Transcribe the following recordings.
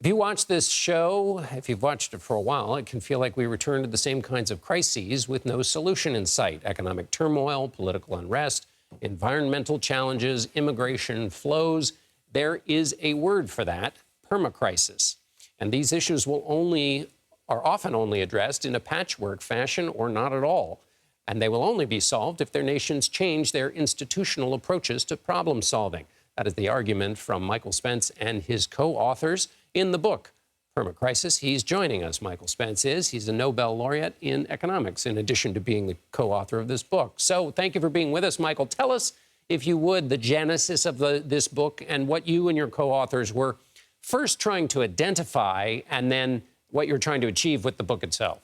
If you watch this show, if you've watched it for a while, it can feel like we return to the same kinds of crises with no solution in sight. Economic turmoil, political unrest, environmental challenges, immigration flows. There is a word for that, permacrisis. And these issues are often only addressed in a patchwork fashion or not at all. And they will only be solved if their nations change their institutional approaches to problem solving. That is the argument from Michael Spence and his co-authors in the book, Permacrisis. He's joining us, Michael Spence is. He's a Nobel Laureate in economics, in addition to being the co-author of this book. So thank you for being with us, Michael. Tell us, if you would, the genesis of this book and what you and your co-authors were first trying to identify, and then what you're trying to achieve with the book itself.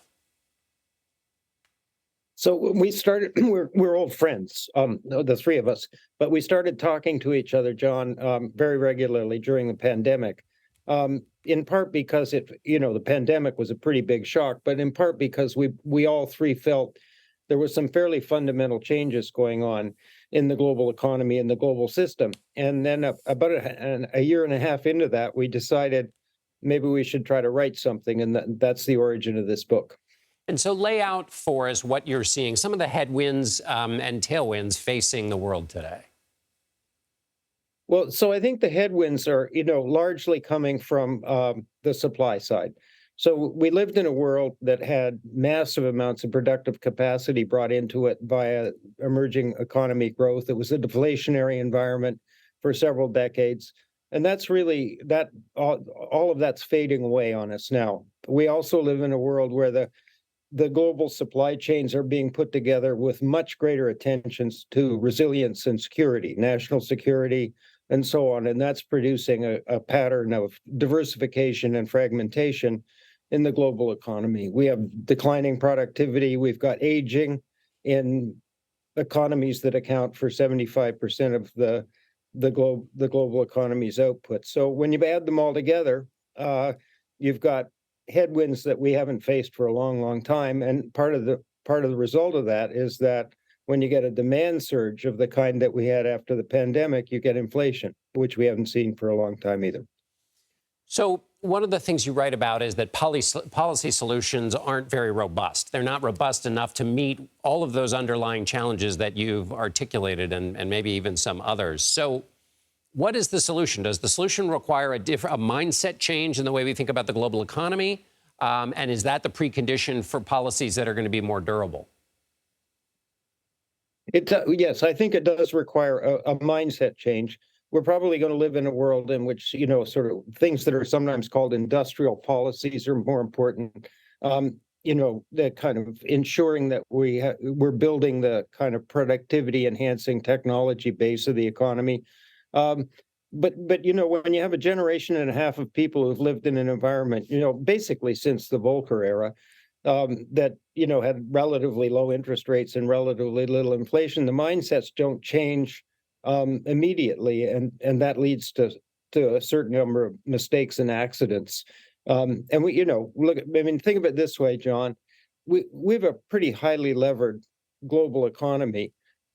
So we started, we're old friends, the three of us, but we started talking to each other, John, very regularly during the pandemic, in part because the pandemic was a pretty big shock, but in part because we all three felt there was some fairly fundamental changes going on in the global economy and the global system. And then about a year and a half into that, we decided maybe we should try to write something, and that's the origin of this book. And so lay out for us what you're seeing, some of the headwinds and tailwinds facing the world today. Well, so I think the headwinds are, largely coming from the supply side. So we lived in a world that had massive amounts of productive capacity brought into it via emerging economy growth. It was a deflationary environment for several decades. And that's really, all of that's fading away on us now. We also live in a world where the global supply chains are being put together with much greater attentions to resilience and security, national security, and so on. And that's producing a pattern of diversification and fragmentation in the global economy. We have declining productivity. We've got aging in economies that account for 75% of the global economy's output. So when you add them all together, you've got headwinds that we haven't faced for a long, long time. And part of the result of that is that when you get a demand surge of the kind that we had after the pandemic, you get inflation, which we haven't seen for a long time either. So one of the things you write about is that policy solutions aren't very robust. They're not robust enough to meet all of those underlying challenges that you've articulated, and maybe even some others. So what is the solution? Does the solution require a mindset change in the way we think about the global economy? And is that the precondition for policies that are going to be more durable? Yes, I think it does require a mindset change. We're probably going to live in a world in which, sort of things that are sometimes called industrial policies are more important. The kind of ensuring that we're building the kind of productivity enhancing technology base of the economy. But when you have a generation and a half of people who've lived in an environment, basically since the Volcker era, that had relatively low interest rates and relatively little inflation, the mindsets don't change immediately, and that leads to a certain number of mistakes and accidents. And think of it this way, John. We have a pretty highly levered global economy.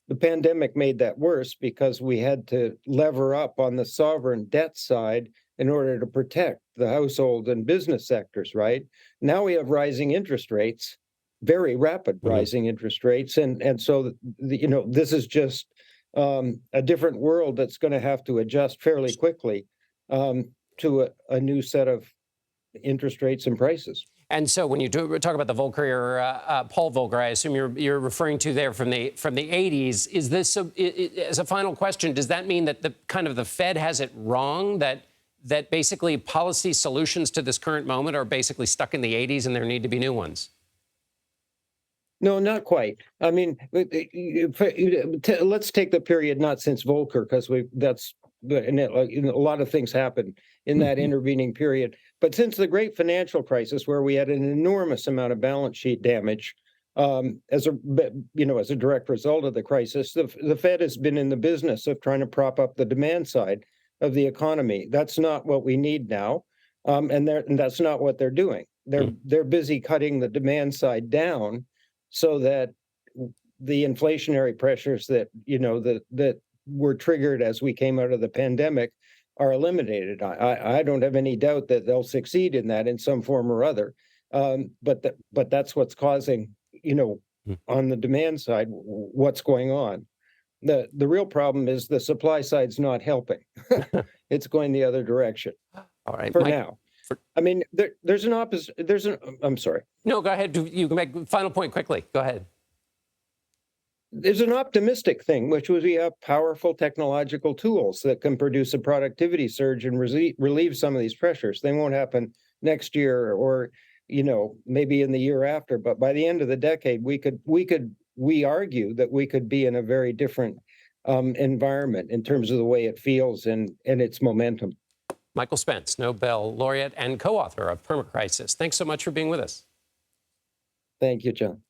The pandemic made that worse because we had to lever up on the sovereign debt side in order to protect the household and business sectors, right? Now we have rising interest rates, very rapid rising interest rates. And so, this is just a different world that's going to have to adjust fairly quickly to a new set of interest rates and prices. And so when you talk about the Volcker, Paul Volcker, I assume you're referring to there from the 80s. Is this, as a final question, does that mean that the Fed has it wrong, that basically policy solutions to this current moment are basically stuck in the 80s and there need to be new ones? No, not quite. I mean, let's take the period not since Volcker, because a lot of things happened in that intervening period. But since the great financial crisis, where we had an enormous amount of balance sheet damage as a direct result of the crisis, the Fed has been in the business of trying to prop up the demand side of the economy. That's not what we need now, and that's not what they're doing. They're busy cutting the demand side down so that the inflationary pressures that were triggered as we came out of the pandemic are eliminated. I don't have any doubt that they'll succeed in that in some form or other. But that's what's causing, on the demand side, what's going on. The real problem is the supply side's not helping. It's going the other direction. All right, for Mike, now. I mean, there's an opposite. I'm sorry. No, go ahead. You can make final point quickly. Go ahead. There's an optimistic thing, which was we have powerful technological tools that can produce a productivity surge and relieve some of these pressures. They won't happen next year or, maybe in the year after. But by the end of the decade, we argue that we could be in a very different environment in terms of the way it feels and its momentum. Michael Spence, Nobel Laureate and co-author of Permacrisis. Thanks so much for being with us. Thank you, John.